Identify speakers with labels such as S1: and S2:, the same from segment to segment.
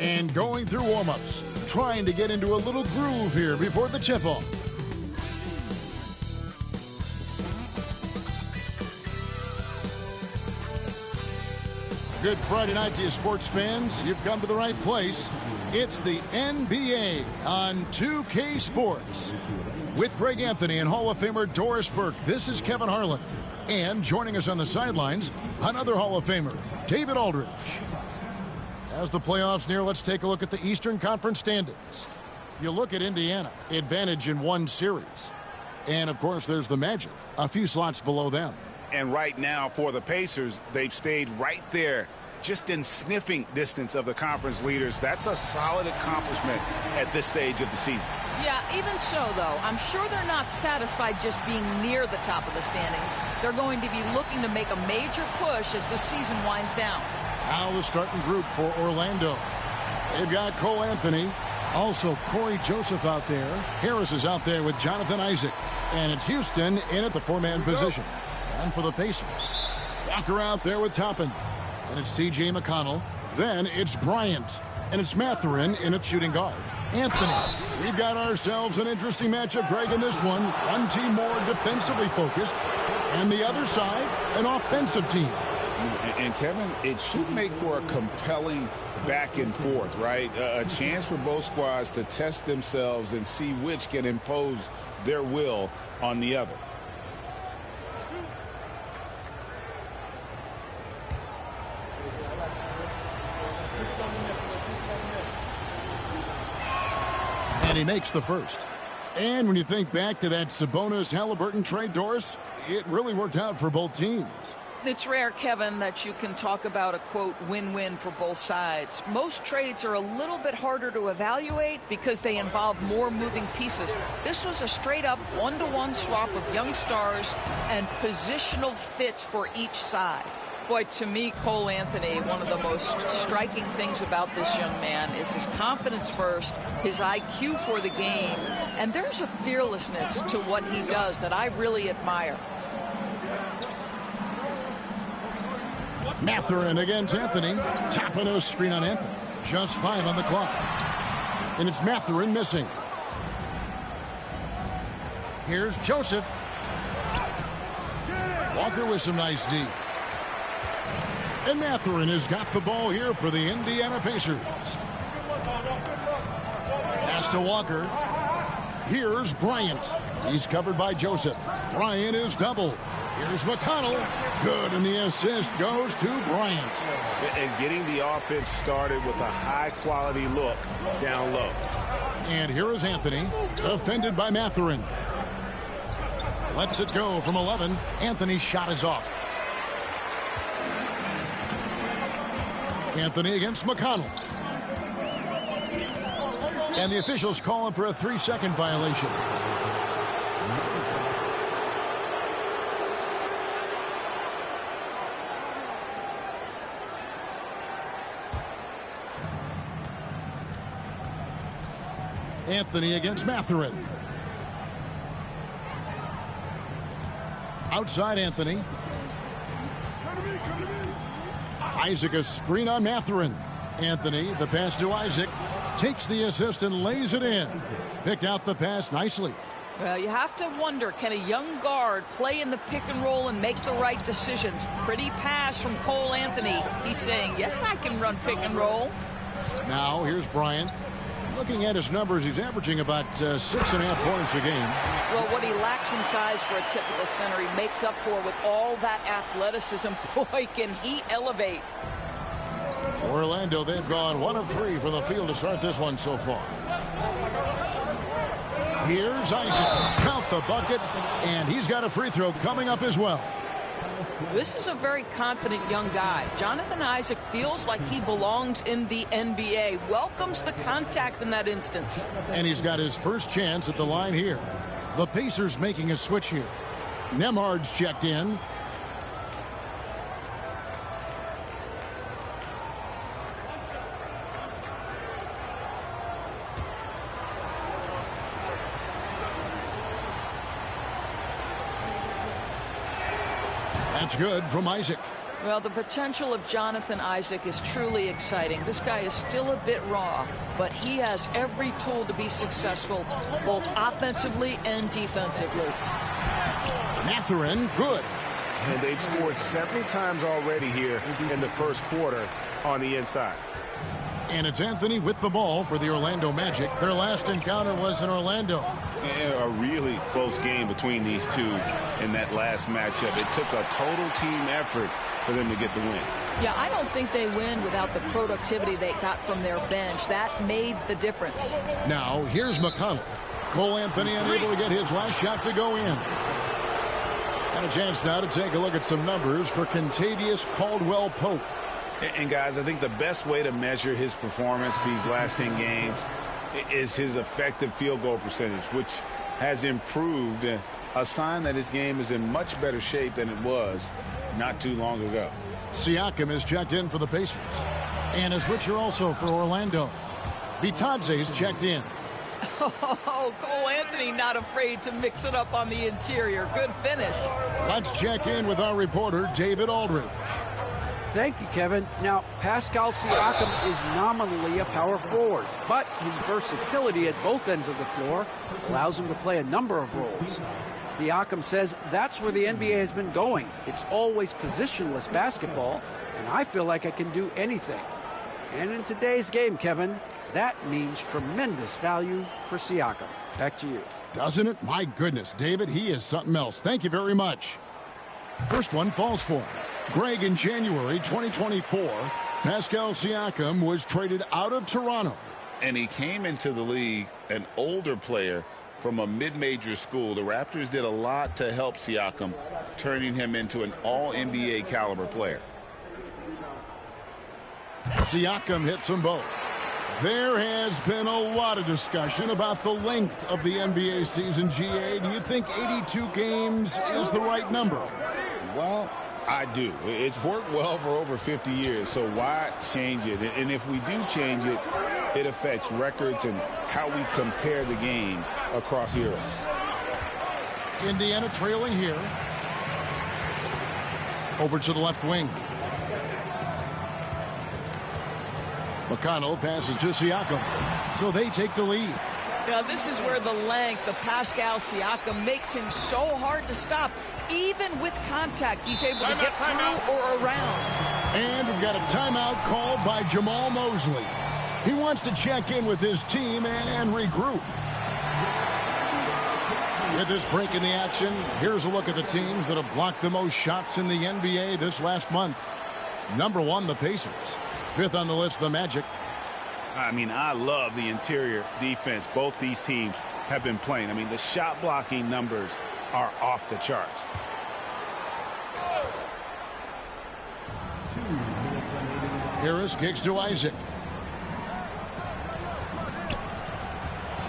S1: And going through warm-ups, trying to get into a little groove here before the tip-off. Good Friday night to you, sports fans. You've come to the right place. It's the NBA on 2K Sports. With Greg Anthony and Hall of Famer Doris Burke, this is Kevin Harlan. And joining us on the sidelines, another Hall of Famer, David Aldridge. As the playoffs near, let's take a look at the Eastern Conference standings. You look at Indiana, advantage in one series. And, of course, there's the Magic, a few slots below them.
S2: And right now for the Pacers, they've stayed right there, just in sniffing distance of the conference leaders. That's a solid accomplishment at this stage of the season.
S3: Yeah, even so, though, I'm sure they're not satisfied just being near the top of the standings. They're going to be looking to make a major push as the season winds down.
S1: Now the starting group for Orlando. They've got Cole Anthony, also Corey Joseph out there. Harris is out there with Jonathan Isaac. And it's Houston in at the four-man position. And for the Pacers, Walker out there with Toppin. And it's T.J. McConnell. Then it's Bryant. And it's Mathurin in at shooting guard. Anthony. We've got ourselves an interesting matchup, Greg, in this one. One team more defensively focused. And the other side, an offensive team.
S2: And Kevin, it should make for a compelling back and forth, right? A chance for both squads to test themselves and see which can impose their will on the other.
S1: And he makes the first. And when you think back to that Sabonis-Halliburton trade, Doris, it really worked out for both teams.
S3: It's rare, Kevin, that you can talk about a, quote, win-win for both sides. Most trades are a little bit harder to evaluate because they involve more moving pieces. This was a straight-up one-to-one swap of young stars and positional fits for each side. Boy, to me, Cole Anthony, one of the most striking things about this young man is his confidence first, his IQ for the game, and there's a fearlessness to what he does that I really admire.
S1: Mathurin against Anthony. Tapping a screen on Anthony. Just 5 on the clock. And it's Mathurin missing. Here's Joseph. Walker with some nice D. And Mathurin has got the ball here for the Indiana Pacers. Pass to Walker. Here's Bryant. He's covered by Joseph. Bryant is double. Here's McConnell. Good, and the assist goes to Bryant.
S2: And getting the offense started with a high-quality look down low.
S1: And here is Anthony, defended by Mathurin. Lets it go from 11. Anthony's shot is off. Anthony against McConnell. And the officials call him for a 3-second violation. Anthony against Mathurin. Outside Anthony. Isaac a screen on Mathurin. Anthony, the pass to Isaac. Takes the assist and lays it in. Picked out the pass nicely.
S3: Well, you have to wonder, can a young guard play in the pick and roll and make the right decisions? Pretty pass from Cole Anthony. He's saying, yes, I can run pick and roll.
S1: Now, here's Bryant. Looking at his numbers, he's averaging about 6.5 points a game.
S3: Well, what he lacks in size for a typical center, he makes up for with all that athleticism. Boy, can he elevate.
S1: Orlando, they've gone 1 of 3 from the field to start this one so far. Here's Isaac. Count the bucket, and he's got a free throw coming up as well.
S3: This is a very confident young guy. Jonathan Isaac feels like he belongs in the NBA. Welcomes the contact in that instance.
S1: And he's got his first chance at the line here. The Pacers making a switch here. Nembhard's checked in. That's good from Isaac.
S3: Well, the potential of Jonathan Isaac is truly exciting. This guy is still a bit raw, but he has every tool to be successful, both offensively and defensively.
S1: Mathurin, good.
S4: And they've scored several times already here in the first quarter on the inside.
S1: And it's Anthony with the ball for the Orlando Magic. Their last encounter was in Orlando.
S2: A really close game between these two in that last matchup. It took a total team effort for them to get the win.
S3: Yeah, I don't think they win without the productivity they got from their bench. That made the difference.
S1: Now, here's McConnell. Cole Anthony unable to get his last shot to go in. And a chance now to take a look at some numbers for Kentavious Caldwell-Pope.
S2: And guys, I think the best way to measure his performance these last 10 games is his effective field goal percentage, which has improved, a sign that his game is in much better shape than it was not too long ago.
S1: Siakam is checked in for the Pacers. And a switcher also for Orlando. Bitadze's checked in.
S3: Oh, Cole Anthony not afraid to mix it up on the interior. Good finish.
S1: Let's check in with our reporter, David Aldridge.
S5: Thank you, Kevin. Now, Pascal Siakam is nominally a power forward, but his versatility at both ends of the floor allows him to play a number of roles. Siakam says that's where the NBA has been going. It's always positionless basketball, and I feel like I can do anything. And in today's game, Kevin, that means tremendous value for Siakam. Back to you.
S1: Doesn't it? My goodness, David, he is something else. Thank you very much. First one falls for him. Greg, in January 2024, Pascal Siakam was traded out of Toronto.
S2: And he came into the league an older player from a mid-major school. The Raptors did a lot to help Siakam, turning him into an all-NBA caliber player.
S1: Siakam hits them both. There has been a lot of discussion about the length of the NBA season, GA. Do you think 82 games is the right number?
S2: Well, I do. It's worked well for over 50 years, so why change it? And if we do change it, it affects records and how we compare the game across eras.
S1: Indiana trailing here. Over to the left wing. McConnell passes to Siakam. So they take the lead.
S3: Now, this is where the length of Pascal Siakam makes him so hard to stop. Even with contact, he's able to get through or around.
S1: And we've got a timeout called by Jamal Mosley. He wants to check in with his team and regroup. With this break in the action, here's a look at the teams that have blocked the most shots in the NBA this last month. Number 1, the Pacers. 5th on the list, the Magic.
S4: I mean, I love the interior defense both these teams have been playing. I mean, the shot blocking numbers are off the charts.
S1: Harris kicks to Isaac.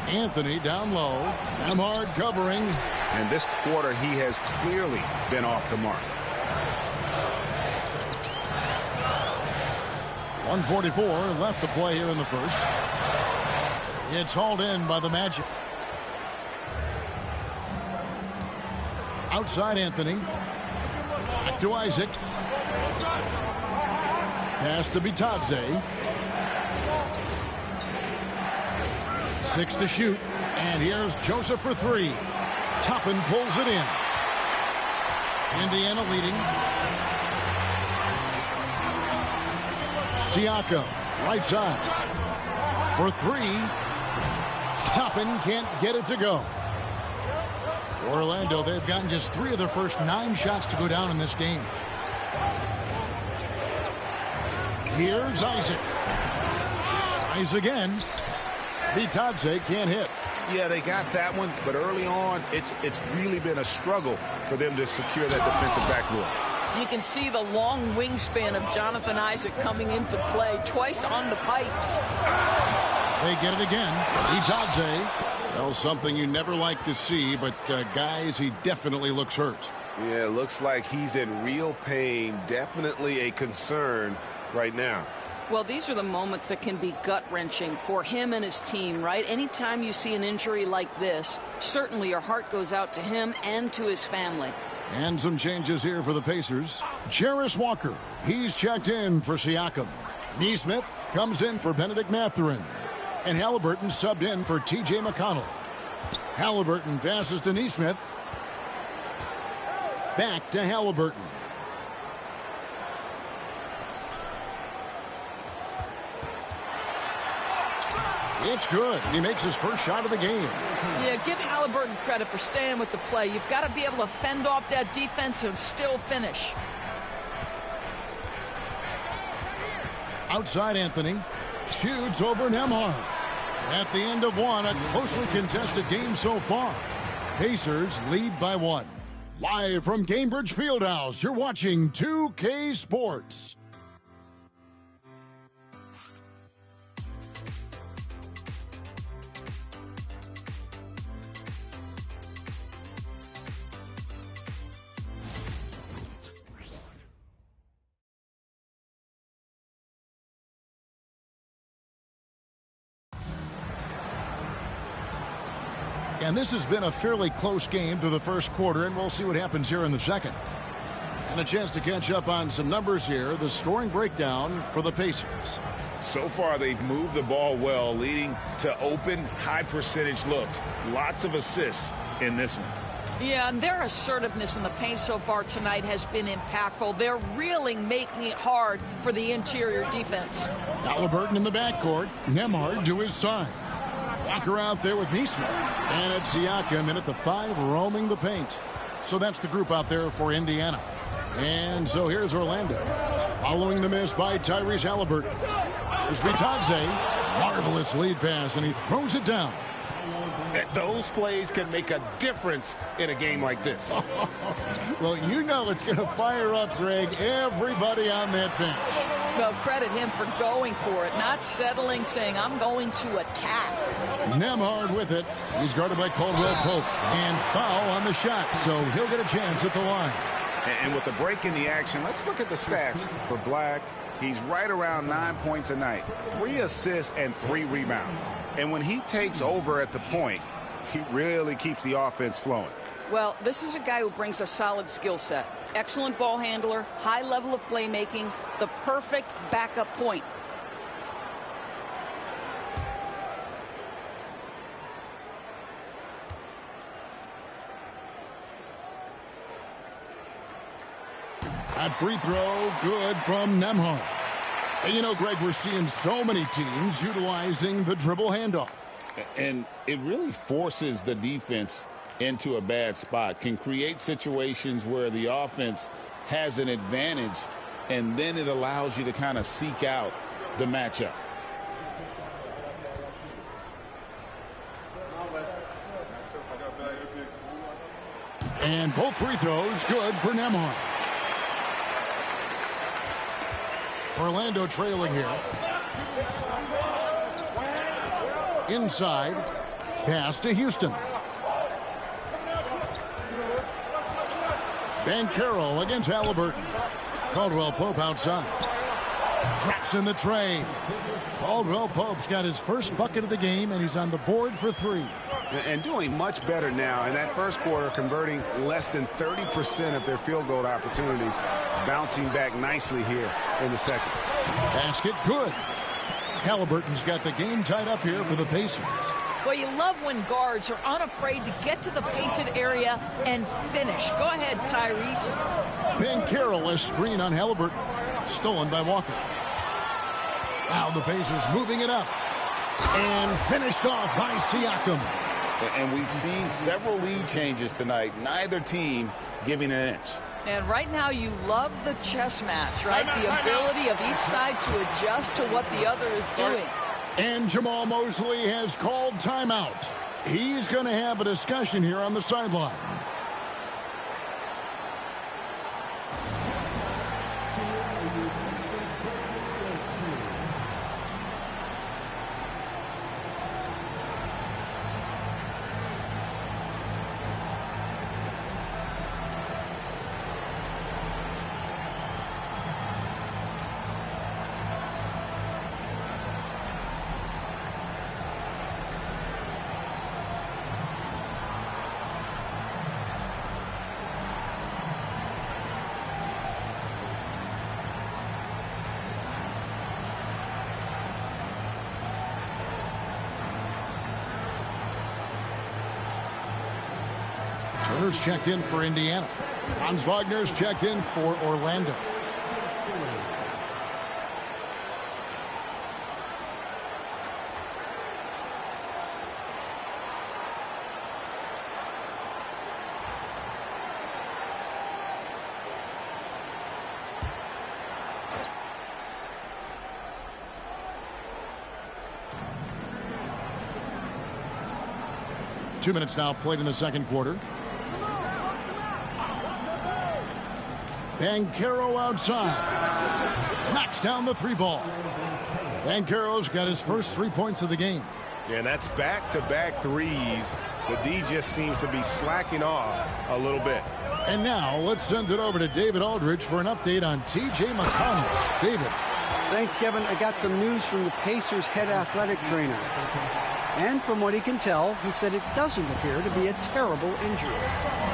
S1: Anthony down low. Hard covering.
S4: And this quarter, he has clearly been off the mark.
S1: 1:44 left to play here in the first. It's hauled in by the Magic. Outside Anthony. Back to Isaac. Pass to Bitadze. 6 to shoot. And here's Joseph for 3. Toppin pulls it in. Indiana leading. Siakam, right side. For 3. Toppin can't get it to go. For Orlando, they've gotten just 3 of their first 9 shots to go down in this game. Here's Isaac. Tries again. Bitadze can't hit.
S4: Yeah, they got that one, but early on, it's really been a struggle for them to secure that defensive backboard.
S3: You can see the long wingspan of Jonathan Isaac coming into play twice on the pipes.
S1: They get it again. Bitadze. Well, something you never like to see, but guys, he definitely looks hurt.
S4: Yeah, it looks like he's in real pain. Definitely a concern right now.
S3: Well, these are the moments that can be gut-wrenching for him and his team, right? Anytime you see an injury like this, certainly your heart goes out to him and to his family.
S1: And some changes here for the Pacers. Jarris Walker, he's checked in for Siakam. Neesmith comes in for Benedict Mathurin. And Halliburton subbed in for T.J. McConnell. Halliburton passes to Neesmith. Back to Halliburton. It's good. He makes his first shot of the game.
S3: Yeah, give Halliburton credit for staying with the play. You've got to be able to fend off that defense and still finish.
S1: Outside Anthony. Shoots over Nembhard. At the end of one, a closely contested game so far. Pacers lead by 1. Live from Cambridge Fieldhouse, you're watching 2K Sports. And this has been a fairly close game through the first quarter, and we'll see what happens here in the second. And a chance to catch up on some numbers here. The scoring breakdown for the Pacers.
S2: So far, they've moved the ball well, leading to open, high-percentage looks. Lots of assists in this one.
S3: Yeah, and their assertiveness in the paint so far tonight has been impactful. They're really making it hard for the interior defense.
S1: Halliburton in the backcourt. Nembhard to his side. Walker out there with Neesmith. And it's Siakam in at the 5, roaming the paint. So that's the group out there for Indiana. And so here's Orlando. Following the miss by Tyrese Halliburton. Here's Bitadze. Marvelous lead pass, and he throws it down.
S6: Those plays can make a difference in a game like this.
S1: Well, you know it's going to fire up, Greg, everybody on that bench.
S3: Well, credit him for going for it, not settling, saying, I'm going to attack.
S1: Nembhard with it. He's guarded by Caldwell Pope. And foul on the shot, so he'll get a chance at the line.
S2: And with the break in the action, let's look at the stats for Black. He's right around 9 points a night, 3 assists and 3 rebounds. And when he takes over at the point, he really keeps the offense flowing.
S3: Well, this is a guy who brings a solid skill set. Excellent ball handler, high level of playmaking, the perfect backup point.
S1: That free throw, good from Nembhard. And you know, Greg, we're seeing so many teams utilizing the dribble handoff.
S2: And it really forces the defense into a bad spot, can create situations where the offense has an advantage, and then it allows you to kind of seek out the matchup.
S1: And both free throws good for Nembhard. Orlando trailing here. Inside. Pass to Houston. Banchero against Halliburton. Caldwell Pope outside. Drops in the tray. Caldwell Pope's got his first bucket of the game, and he's on the board for 3.
S6: And doing much better now in that first quarter, converting less than 30% of their field goal opportunities, bouncing back nicely here in the second.
S1: Basket good. Halliburton's got the game tied up here for the Pacers.
S3: Well, you love when guards are unafraid to get to the painted area and finish. Go ahead, Tyrese.
S1: Banchero, a screen on Halliburton. Stolen by Walker. Now the Pacers moving it up. And finished off by Siakam.
S2: And we've seen several lead changes tonight. Neither team giving an inch.
S3: And right now you love the chess match, right? The ability of each side to adjust to what the other is doing.
S1: And Jamal Mosley has called timeout. He's going to have a discussion here on the sideline. Turner's checked in for Indiana. Hans Wagner's checked in for Orlando. Two minutes now played in the second quarter. Banchero outside. Knocks down the three ball. Banchero's got his first 3 points of the game.
S6: Yeah, and that's back-to-back threes. The D just seems to be slacking off a little bit.
S1: And now let's send it over to David Aldridge for an update on T.J. McConnell. David.
S5: Thanks, Kevin. I got some news from the Pacers' head athletic trainer. And from what he can tell, he said it doesn't appear to be a terrible injury.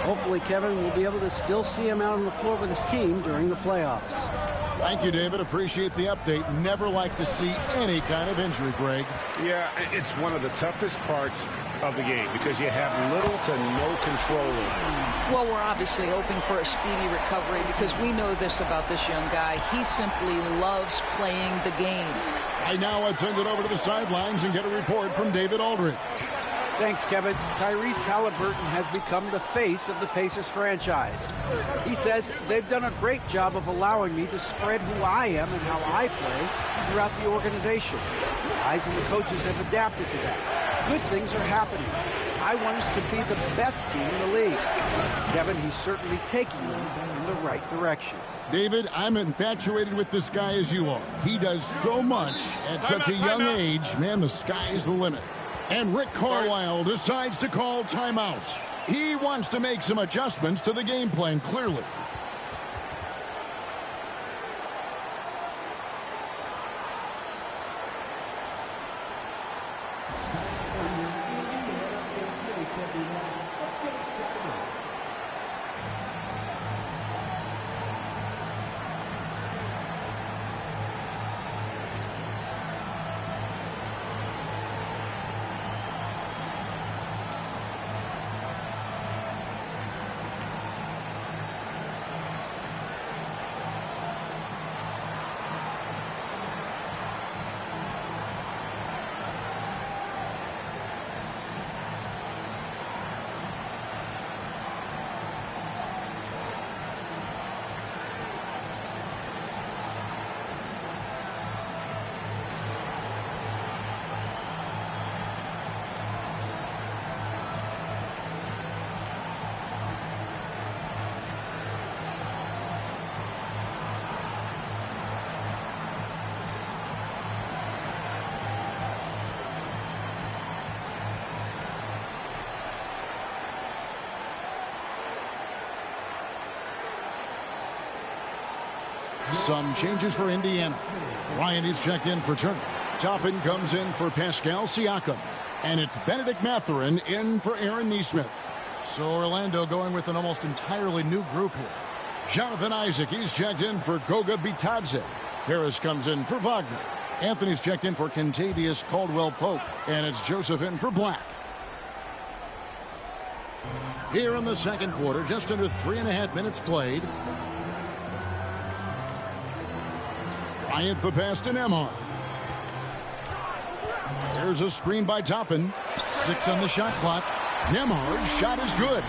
S5: Hopefully, Kevin will be able to still see him out on the floor with his team during the playoffs.
S1: Thank you, David. Appreciate the update. Never like to see any kind of injury, Greg.
S6: Yeah, it's one of the toughest parts of the game because you have little to no control over it.
S3: Well, we're obviously hoping for a speedy recovery because we know this about this young guy. He simply loves playing the game.
S1: Right now, let's send it over to the sidelines and get a report from David Aldridge.
S5: Thanks, Kevin. Tyrese Halliburton has become the face of the Pacers franchise. He says they've done a great job of allowing me to spread who I am and how I play throughout the organization. The guys and the coaches have adapted to that. Good things are happening. I want us to be the best team in the league. Kevin, he's certainly taking them in the right direction.
S1: David, I'm infatuated with this guy as you are. He does so much at such a young age. Man, the sky is the limit. And Rick Carlisle decides to call timeout. He wants to make some adjustments to the game plan, clearly. Some changes for Indiana. Ryan is checked in for Turner. Toppin comes in for Pascal Siakam. And it's Benedict Mathurin in for Aaron Nesmith. So Orlando going with an almost entirely new group here. Jonathan Isaac, he's checked in for Goga Bitadze. Harris comes in for Wagner. Anthony's checked in for Kentavious Caldwell-Pope. And it's Joseph in for Black. Here in the second quarter, just under 3.5 minutes played. Bryant the pass to Nembhard. There's a screen by Toppin. 6 on the shot clock. Nembhard's shot is good.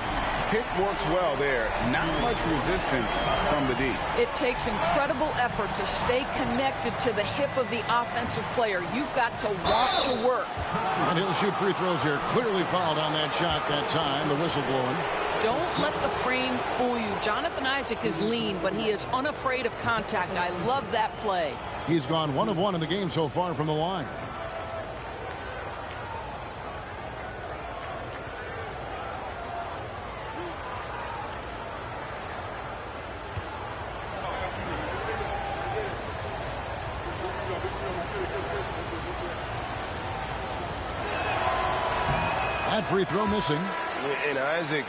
S2: Pick works well there. Not much resistance from the D.
S3: It takes incredible effort to stay connected to the hip of the offensive player. You've got to want to work.
S1: And he'll shoot free throws here. Clearly fouled on that shot that time. The whistle blowing.
S3: Don't let the frame fool you. Jonathan Isaac is lean, but he is unafraid of contact. I love that play.
S1: He's gone 1 of 1 in the game so far from the line. That free throw missing.
S6: And Isaac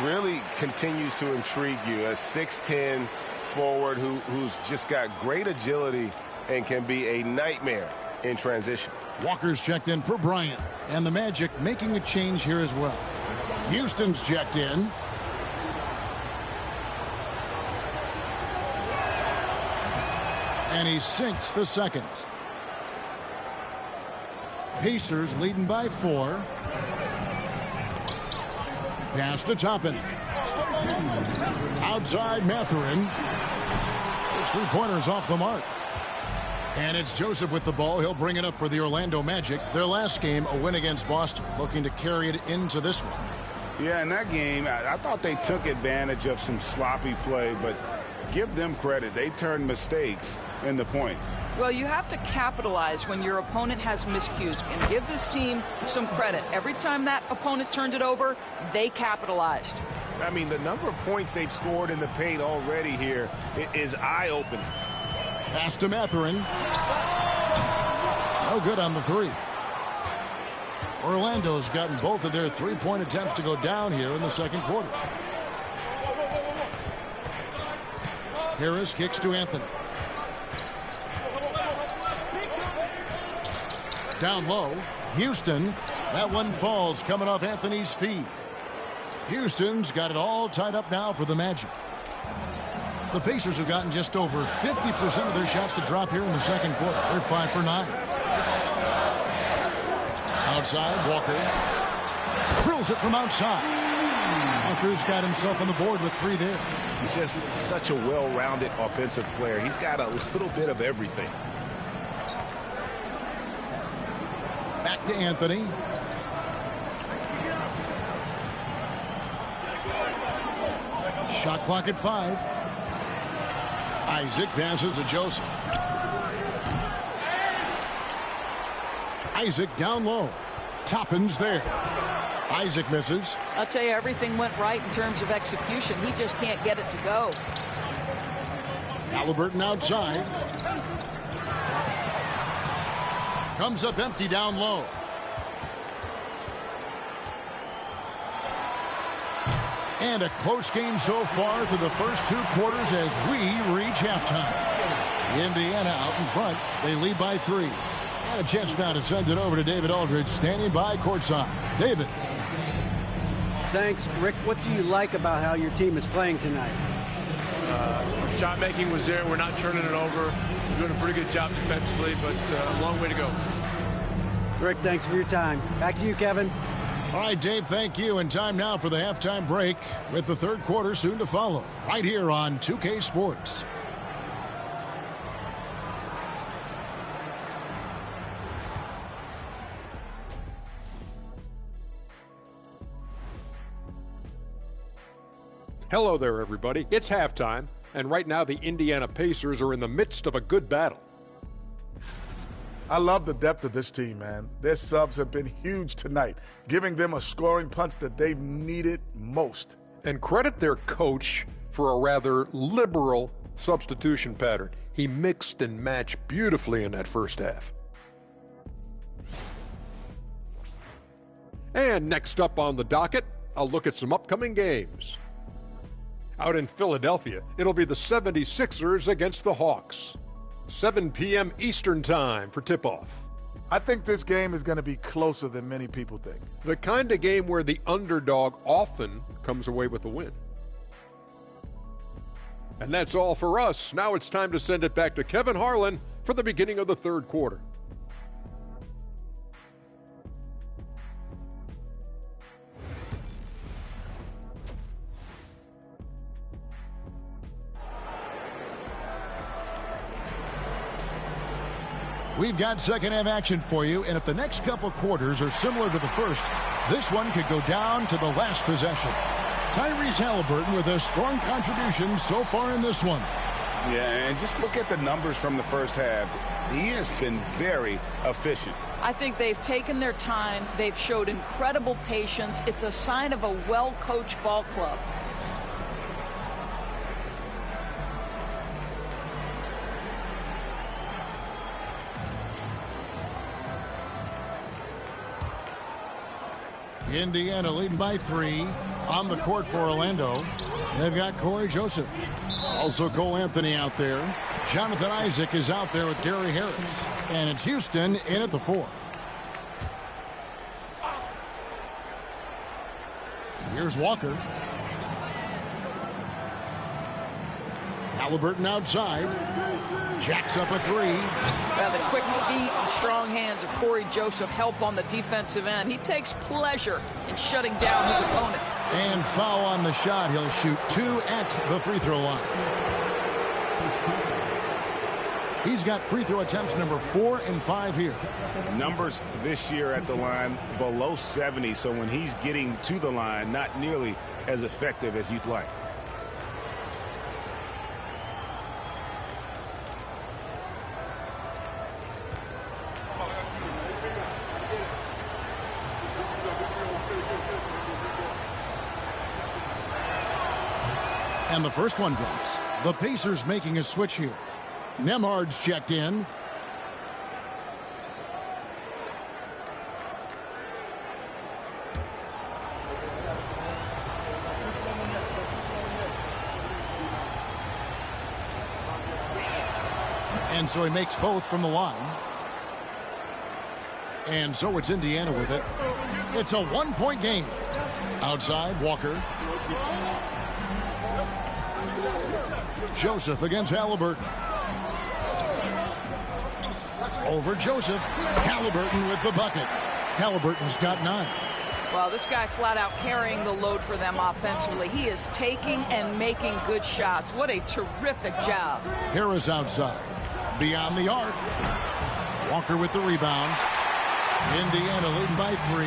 S6: really continues to intrigue you. A 6'10 forward who's just got great agility and can be a nightmare in transition.
S1: Walker's checked in for Bryant. And the Magic making a change here as well. Houston's checked in. And he sinks the second. Pacers leading by 4. Pass to Toppin. Outside Mathurin. His three-pointer's off the mark. And it's Joseph with the ball. He'll bring it up for the Orlando Magic. Their last game, a win against Boston, looking to carry it into this one.
S2: Yeah, in that game, I thought they took advantage of some sloppy play, but give them credit. They turned mistakes into points.
S3: Well, you have to capitalize when your opponent has miscues, and give this team some credit. Every time that opponent turned it over, they capitalized.
S6: I mean, the number of points they've scored in the paint already here is eye-opening.
S1: Pass to Mathurin. No good on the three. Orlando's gotten both of their three-point attempts to go down here in the second quarter. Harris kicks to Anthony. Down low, Houston. That one falls coming off Anthony's feet. Houston's got it all tied up now for the Magic. The Pacers have gotten just over 50% of their shots to drop here in the second quarter. They're 5 for 9. Outside, Walker drills it from outside. Walker's got himself on the board with 3 there.
S2: He's just such a well-rounded offensive player. He's got a little bit of everything.
S1: Back to Anthony. Shot clock at 5. Isaac passes to Joseph. Isaac down low. Toppin's there. Isaac misses.
S3: I'll tell you, everything went right in terms of execution. He just can't get it to go.
S1: Halliburton outside. Comes up empty down low. And a close game so far through the first 2 quarters as we reach halftime. Indiana out in front. They lead by 3. And a chance now to send it over to David Aldridge, standing by courtside. David.
S5: Thanks, Rick. What do you like about how your team is playing tonight?
S7: Our shot making was there. We're not turning it over. We're doing a pretty good job defensively, but a long way to go.
S5: Rick, thanks for your time. Back to you, Kevin.
S1: All right, Dave, thank you. And time now for the halftime break with the third quarter soon to follow right here on 2K Sports.
S8: Hello there, everybody. It's halftime, and right now the Indiana Pacers are in the midst of a good battle.
S9: I love the depth of this team, man. Their subs have been huge tonight, giving them a scoring punch that they've needed most.
S8: And credit their coach for a rather liberal substitution pattern. He mixed and matched beautifully in that first half. And next up on the docket, I'll look at some upcoming games. Out in Philadelphia, it'll be the 76ers against the Hawks. 7 p.m. Eastern Time for tip-off.
S9: I think this game is going to be closer than many people think.
S8: The kind of game where the underdog often comes away with the win. And that's all for us. Now it's time to send it back to Kevin Harlan for the beginning of the third quarter.
S1: We've got second half action for you, and if the next couple quarters are similar to the first, this one could go down to the last possession. Tyrese Halliburton with a strong contribution so far in this one.
S2: Yeah, and just look at the numbers from the first half. He has been very efficient.
S3: I think they've taken their time. They've showed incredible patience. It's a sign of a well-coached ball club.
S1: Indiana leading by 3 on the court for Orlando. They've got Corey Joseph. Also Cole Anthony out there. Jonathan Isaac is out there with Gary Harris. And it's Houston in at the 4. Here's Walker. Halliburton outside. Jacks up a three.
S3: Well, the quick feet and strong hands of Corey Joseph help on the defensive end. He takes pleasure in shutting down his opponent.
S1: And foul on the shot. He'll shoot 2 at the free throw line. He's got free throw attempts number 4 and 5 here.
S4: Numbers this year at the line below 70, so when he's getting to the line, not nearly as effective as you'd like.
S1: And the first one drops. The Pacers making a switch here. Nembhard's checked in. And so he makes both from the line. And so it's Indiana with it. It's a 1-point game. Outside, Walker. Joseph against Halliburton. Over Joseph. Halliburton with the bucket. Halliburton's got 9.
S3: Well, this guy flat out carrying the load for them offensively. He is taking and making good shots. What a terrific job.
S1: Harris outside. Beyond the arc. Walker with the rebound. Indiana leading by 3.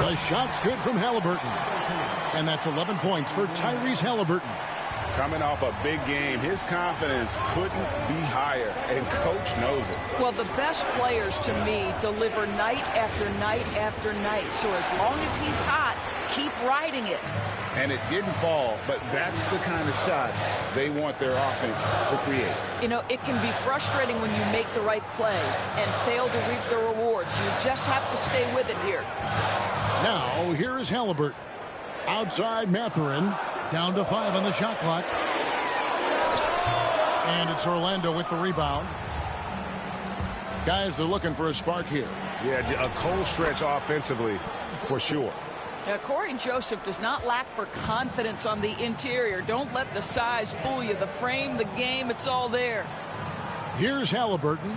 S1: The shot's good from Halliburton. And that's 11 points for Tyrese Halliburton.
S2: Coming off a big game, his confidence couldn't be higher, and coach knows it.
S3: Well, the best players to me deliver night after night after night. So as long as he's hot, keep riding it.
S2: And it didn't fall, but that's the kind of shot they want their offense to create.
S3: You know, it can be frustrating when you make the right play and fail to reap the rewards. You just have to stay with it here.
S1: Now, here is Halliburton. Outside Mathurin. Down to 5 on the shot clock. And it's Orlando with the rebound. Guys are looking for a spark here.
S6: Yeah, a cold stretch offensively for sure.
S3: Now, Corey Joseph does not lack for confidence on the interior. Don't let the size fool you. The frame, the game, it's all there.
S1: Here's Halliburton.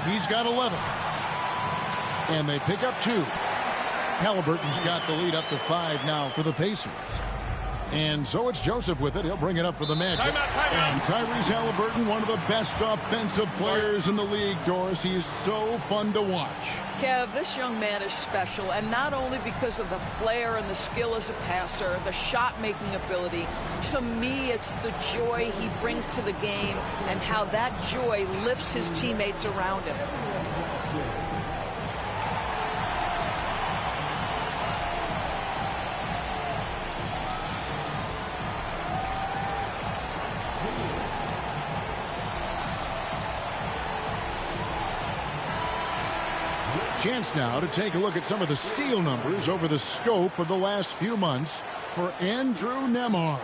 S1: He's got 11. And they pick up 2. Halliburton's got the lead up to 5 now for the Pacers. And so it's Joseph with it. He'll bring it up for the Magic. And Tyrese Halliburton, one of the best offensive players in the league, Doris. He is so fun to watch.
S3: Kev, this young man is special, and not only because of the flair and the skill as a passer, the shot-making ability. To me, it's the joy he brings to the game and how that joy lifts his teammates around him.
S1: Chance now to take a look at some of the steal numbers over the scope of the last few months for Andrew Nembhard.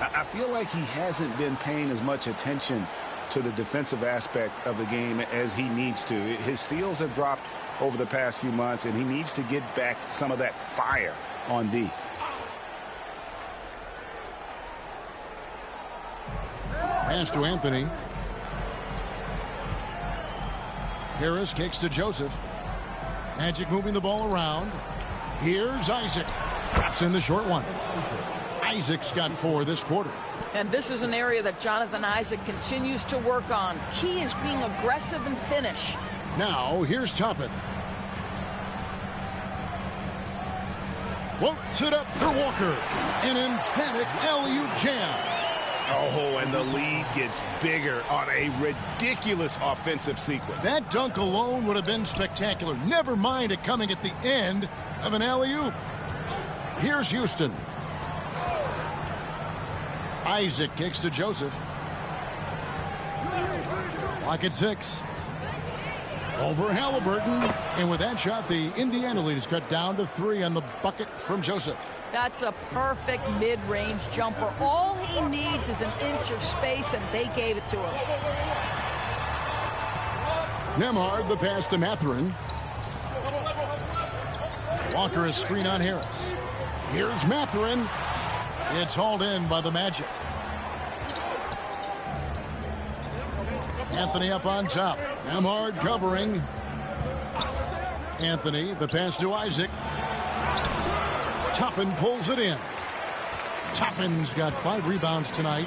S2: I feel like he hasn't been paying as much attention to the defensive aspect of the game as he needs to. His steals have dropped over the past few months, and he needs to get back some of that fire on D.
S1: Pass to Anthony. Harris kicks to Joseph. Magic moving the ball around. Here's Isaac. Drops in the short one. Isaac's got 4 this quarter.
S3: And this is an area that Jonathan Isaac continues to work on. Key is being aggressive and finish.
S1: Now, here's Toppin. Floats it up to Walker. An emphatic alley-oop jam.
S2: Oh, and the lead gets bigger on a ridiculous offensive sequence.
S1: That dunk alone would have been spectacular. Never mind it coming at the end of an alley-oop. Here's Houston. Isaac kicks to Joseph. Clock at 6. Over Halliburton. And with that shot, the Indiana lead is cut down to 3 on the bucket from Joseph.
S3: That's a perfect mid-range jumper. All he needs is an inch of space, and they gave it to him.
S1: Nembhard, the pass to Mathurin. Walker is screen on Harris. Here's Mathurin. It's hauled in by the Magic. Anthony up on top. Nemhard covering. Anthony, the pass to Isaac. Toppin pulls it in. Toppin's got 5 rebounds tonight.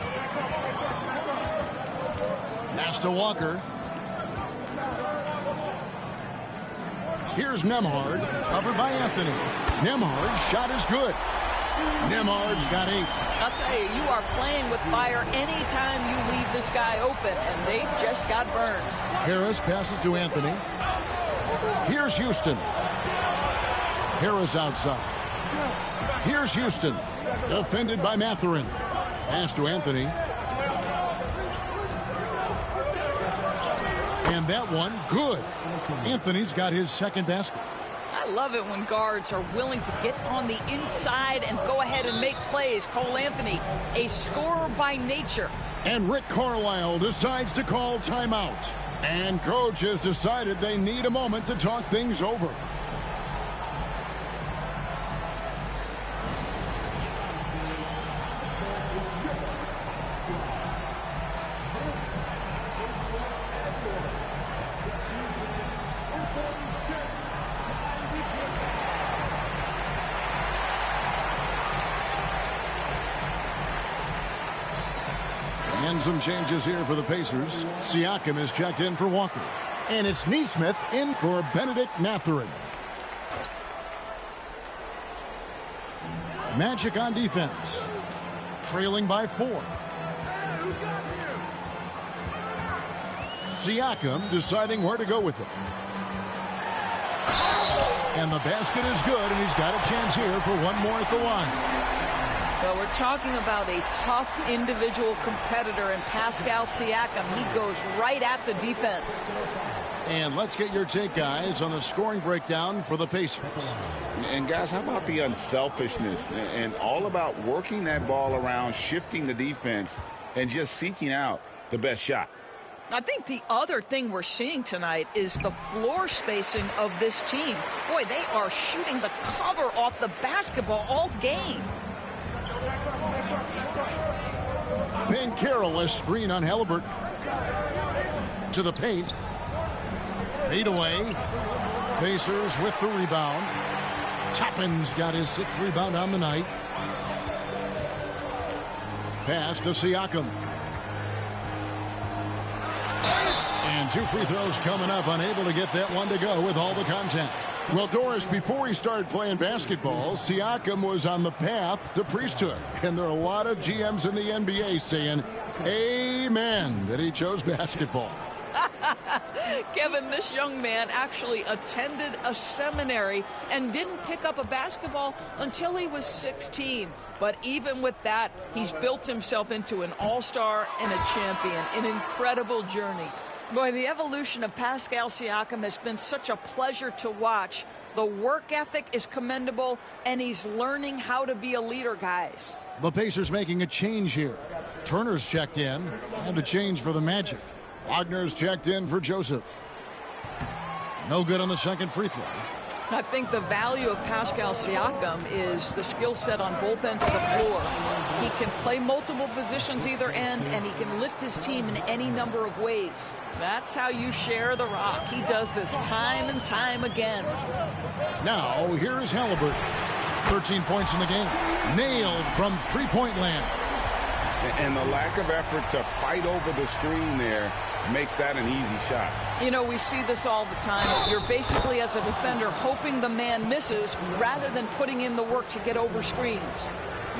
S1: Pass to Walker. Here's Nemhard, covered by Anthony. Nemhard's shot is good. Nemhard's got 8.
S3: I'll tell you, you are playing with fire anytime you leave this guy open, and they just got burned.
S1: Harris passes to Anthony. Here's Houston. Harris outside. Here's Houston, defended by Mathurin. Pass to Anthony. And that one, good. Anthony's got his second basket.
S3: I love it when guards are willing to get on the inside and go ahead and make plays. Cole Anthony, a scorer by nature.
S1: And Rick Carlisle decides to call timeout. And coach has decided they need a moment to talk things over. And some changes here for the Pacers. Siakam is checked in for Walker. And it's Nesmith in for Benedict Mathurin. Magic on defense. Trailing by 4. Siakam deciding where to go with it. And the basket is good, and he's got a chance here for one more at the line.
S3: Well, we're talking about a tough individual competitor in Pascal Siakam. He goes right at the defense.
S1: And let's get your take, guys, on the scoring breakdown for the Pacers.
S2: And, guys, how about the unselfishness and all about working that ball around, shifting the defense, and just seeking out the best shot?
S3: I think the other thing we're seeing tonight is the floor spacing of this team. Boy, they are shooting the cover off the basketball all game.
S1: Ben Carroll screen on Halliburton. To the paint. Fade away. Pacers with the rebound. Toppin's got his 6th rebound on the night. Pass to Siakam. And 2 free throws coming up. Unable to get that one to go with all the contact. Well, Doris, before he started playing basketball, Siakam was on the path to priesthood. And there are a lot of GMs in the NBA saying, amen, that he chose basketball.
S3: Kevin, this young man actually attended a seminary and didn't pick up a basketball until he was 16. But even with that, he's built himself into an all-star and a champion. An incredible journey. Boy, the evolution of Pascal Siakam has been such a pleasure to watch. The work ethic is commendable, and he's learning how to be a leader, guys.
S1: The Pacers making a change here. Turner's checked in, and a change for the Magic. Wagner's checked in for Joseph. No good on the second free throw.
S3: I think the value of Pascal Siakam is the skill set on both ends of the floor. He can play multiple positions either end, and he can lift his team in any number of ways. That's how you share the rock. He does this time and time again.
S1: Now, here's Halliburton. 13 points in the game. Nailed from three-point land.
S2: And the lack of effort to fight over the screen there makes that an easy shot.
S3: You know, we see this all the time. You're basically, as a defender, hoping the man misses rather than putting in the work to get over screens.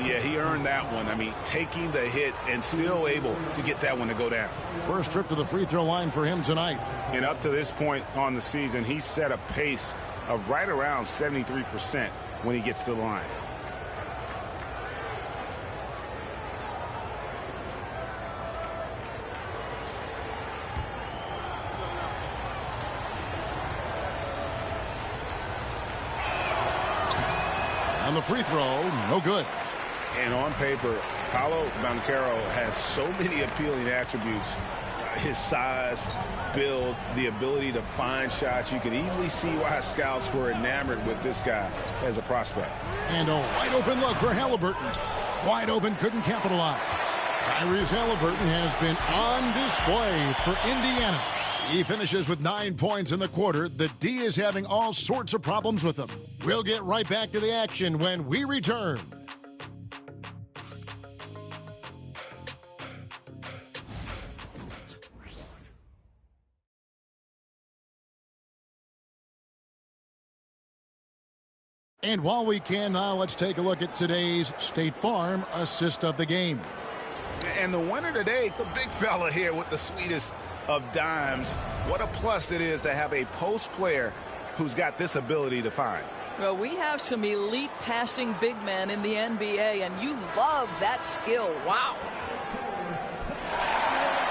S4: Yeah, he earned that one. I mean, taking the hit and still able to get that one to go down.
S1: First trip to the free throw line for him tonight.
S4: And up to this point on the season, he's set a pace of right around 73% when he gets to the line.
S1: On the free throw, no good.
S4: And on paper, Paolo Banchero has so many appealing attributes. His size, build, the ability to find shots. You can easily see why scouts were enamored with this guy as a prospect.
S1: And a wide open look for Halliburton. Wide open, couldn't capitalize. Tyrese Halliburton has been on display for Indiana. He finishes with 9 points in the quarter. The D is having all sorts of problems with him. We'll get right back to the action when we return. And while we can now, let's take a look at today's State Farm assist of the game.
S2: And the winner today, the big fella here with the sweetest of dimes. What a plus it is to have a post player who's got this ability to find.
S3: Well, we have some elite passing big men in the NBA, and you love that skill. Wow.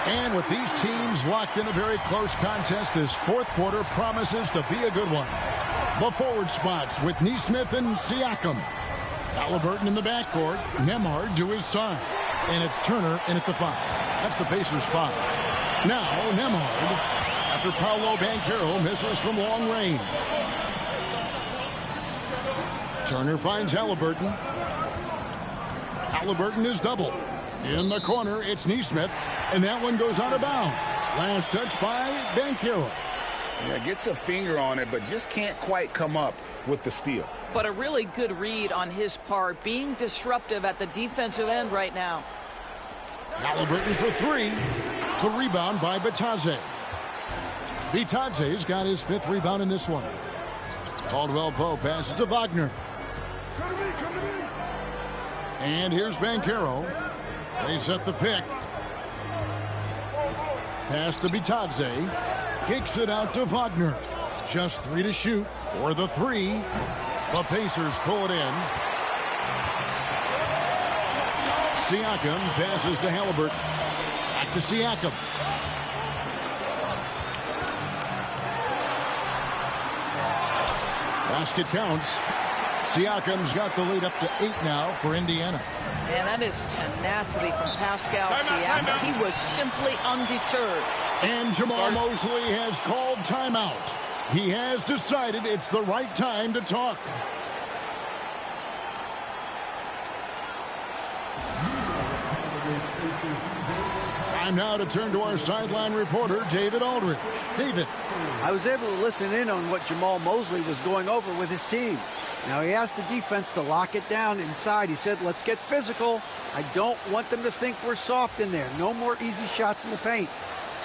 S1: And with these teams locked in a very close contest, this fourth quarter promises to be a good one. The forward spots with Neesmith and Siakam. Halliburton in the backcourt. Nembhard to his side. And it's Turner in at the 5. That's the Pacers' 5. Now Nembhard, after Paolo Banchero misses from long range. Turner finds Halliburton. Halliburton is double. In the corner, it's Neesmith. And that one goes out of bounds. Last touch by Banchero.
S2: Yeah, gets a finger on it, but just can't quite come up with the steal.
S3: But a really good read on his part, being disruptive at the defensive end right now.
S1: Halliburton for 3. The rebound by Bitadze. Bitadze's got his 5th rebound in this one. Caldwell Pope passes to Wagner. And here's Banchero. They set the pick. Pass to Bitadze. Kicks it out to Wagner. Just 3 to shoot for the 3. The Pacers pull it in. Siakam passes to Halliburton. Back to Siakam. Basket counts. Siakam's got the lead up to 8 now for Indiana.
S3: And that is tenacity from Pascal Siakam. He was simply undeterred.
S1: And Jamal Mosley has called timeout. He has decided it's the right time to talk. Time now to turn to our sideline reporter, David Aldridge. David.
S5: I was able to listen in on what Jamal Mosley was going over with his team. Now, he asked the defense to lock it down inside. He said, let's get physical. I don't want them to think we're soft in there. No more easy shots in the paint.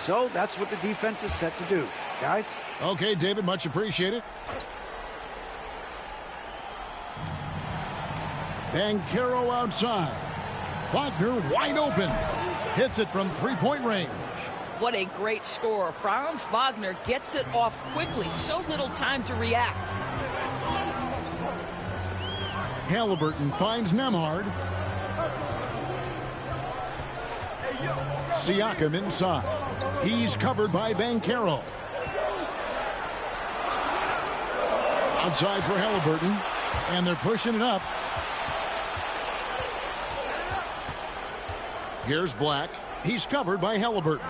S5: So that's what the defense is set to do. Guys?
S1: Okay, David, much appreciated. Banchero outside. Wagner wide open. Hits it from 3-point range.
S3: What a great score. Franz Wagner gets it off quickly. So little time to react.
S1: Halliburton finds Nembhard. Siakam inside. He's covered by Banchero. Outside for Halliburton. And they're pushing it up. Here's Black. He's covered by Halliburton.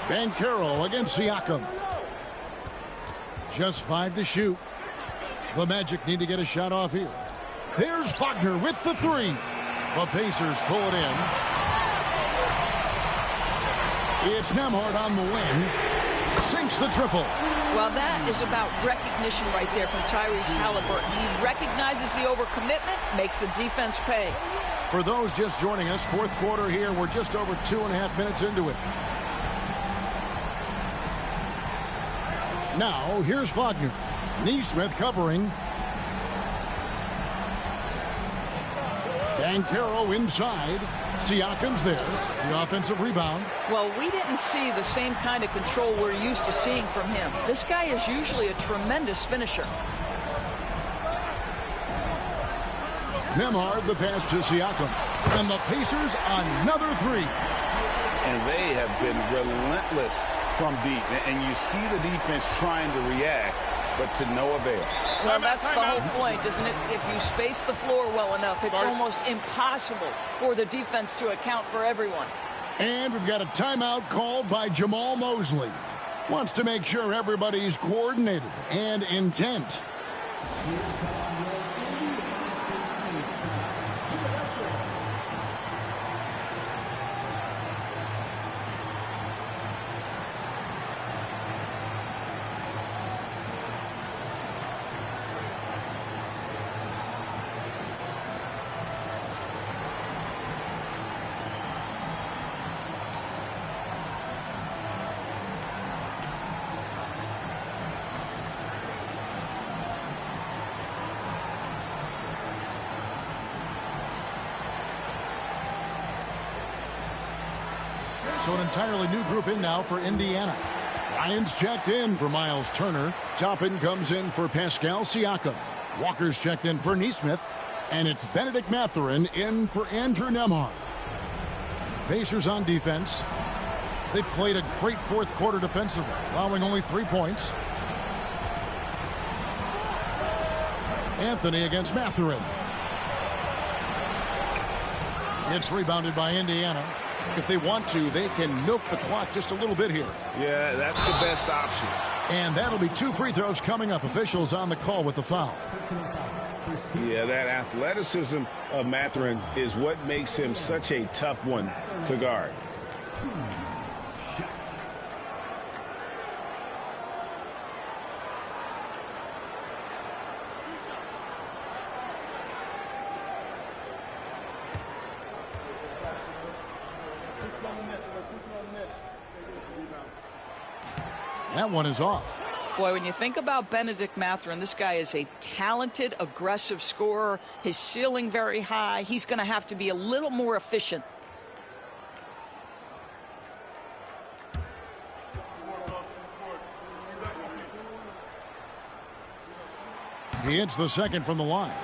S1: Banchero against Siakam. Just 5 to shoot. The Magic need to get a shot off here. There's Wagner with the 3. The Pacers pull it in. It's Nembhard on the wing. Sinks the triple.
S3: Well, that is about recognition right there from Tyrese Halliburton. He recognizes the overcommitment, makes the defense pay.
S1: For those just joining us, fourth quarter here. We're just over 2.5 minutes into it. Now, here's Wagner. Neesmith covering. Banchero inside. Siakam's there. The offensive rebound.
S3: Well, we didn't see the same kind of control we're used to seeing from him. This guy is usually a tremendous finisher.
S1: Nembhard, the pass to Siakam. And the Pacers, another 3.
S2: And they have been relentless from deep. And you see the defense trying to react, but to no avail.
S3: Well, that's the whole point, isn't it? If you space the floor well enough, it's almost impossible for the defense to account for everyone.
S1: And we've got a timeout called by Jamal Mosley. Wants to make sure everybody's coordinated and intent. So an entirely new group in now for Indiana. Ryan's checked in for Miles Turner. Toppin comes in for Pascal Siakam. Walker's checked in for Nesmith. And it's Benedict Mathurin in for Andrew Nembhard. Pacers on defense. They played a great fourth quarter defensively, allowing only 3 points. Anthony against Mathurin. It's rebounded by Indiana. If they want to, they can milk the clock just a little bit here.
S4: Yeah, that's the best option.
S1: And that'll be 2 free throws coming up. Officials on the call with the foul.
S4: Yeah, that athleticism of Mathurin is what makes him such a tough one to guard.
S1: That one is off.
S3: Boy, when you think about Benedict Mathurin, this guy is a talented, aggressive scorer. His ceiling very high. He's going to have to be a little more efficient.
S1: He hits the second from the line.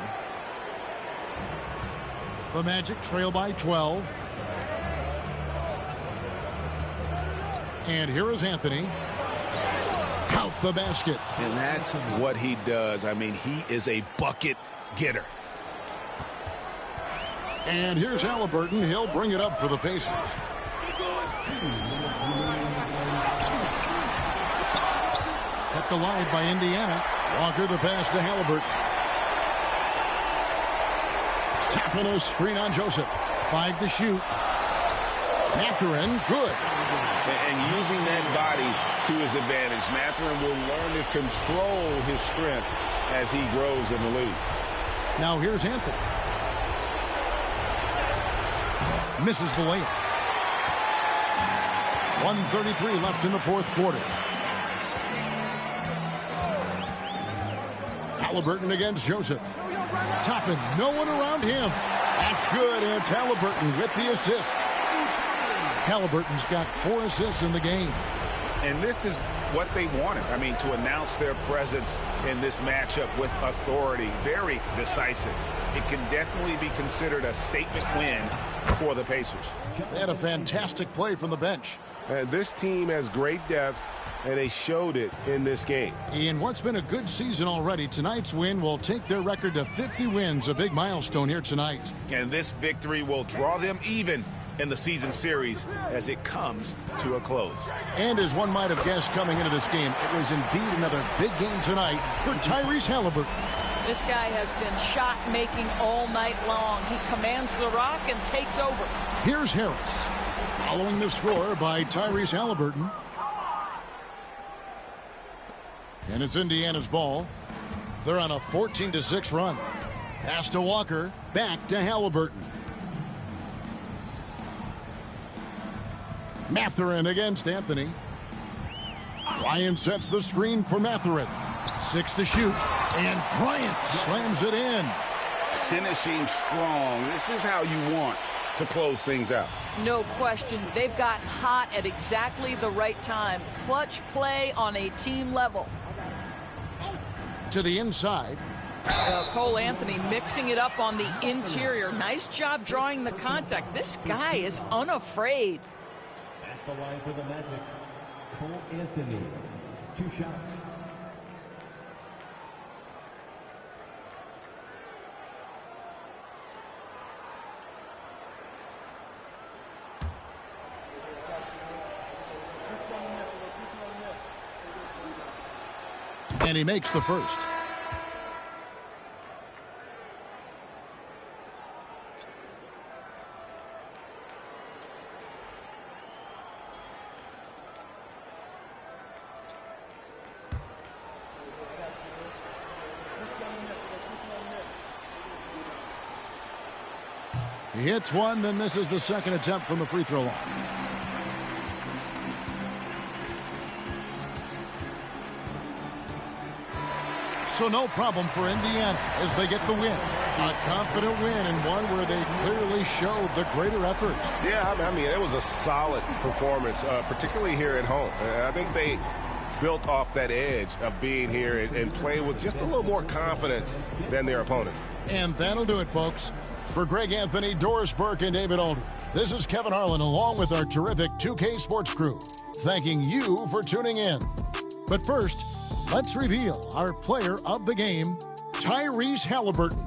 S1: The Magic trail by 12. And here is Anthony. Count the basket.
S4: And that's what he does. I mean, he is a bucket getter.
S1: And here's Halliburton. He'll bring it up for the Pacers. Kept alive by Indiana. Walker the pass to Halliburton. Tapping a screen on Joseph. 5 to shoot. Mathurin, good.
S4: And using that body to his advantage. Mathurin will learn to control his strength as he grows in the league.
S1: Now here's Anthony. Misses the layup. 1:33 left in the fourth quarter. Halliburton against Joseph. Toppin, no one around him. That's good, and it's Halliburton with the assist. Halliburton's got 4 assists in the game.
S2: And this is what they wanted. I mean, to announce their presence in this matchup with authority. Very decisive. It can definitely be considered a statement win for the Pacers.
S1: They had a fantastic play from the bench.
S6: This team has great depth, and they showed it in this game.
S1: In what's been a good season already, tonight's win will take their record to 50 wins, a big milestone here tonight.
S2: And this victory will draw them even in the season series as it comes to a close.
S1: And as one might have guessed coming into this game, it was indeed another big game tonight for Tyrese Halliburton.
S3: This guy has been shot making all night long. He commands the rock and takes over.
S1: Here's Harris following the score by Tyrese Halliburton. And it's Indiana's ball. They're on a 14-6 run. Pass to Walker, back to Halliburton. Mathurin against Anthony. Ryan sets the screen for Mathurin. 6 to shoot, and Bryant slams it in.
S2: Finishing strong. This is how you want to close things out.
S3: No question. They've gotten hot at exactly the right time. Clutch play on a team level.
S1: To the inside.
S3: Cole Anthony mixing it up on the interior. Nice job drawing the contact. This guy is unafraid.
S10: At the line for the Magic, Cole Anthony, 2 shots.
S1: And he makes the first. He hits one, then misses the second attempt from the free throw line. So no problem for Indiana as they get the win. A confident win and one where they clearly showed the greater effort.
S6: Yeah, I mean, it was a solid performance, particularly here at home. I think they built off that edge of being here and played with just a little more confidence than their opponent.
S1: And that'll do it, folks. For Greg Anthony, Doris Burke, and David Aldridge, this is Kevin Harlan along with our terrific 2K Sports crew, thanking you for tuning in. But first, let's reveal our player of the game, Tyrese Halliburton.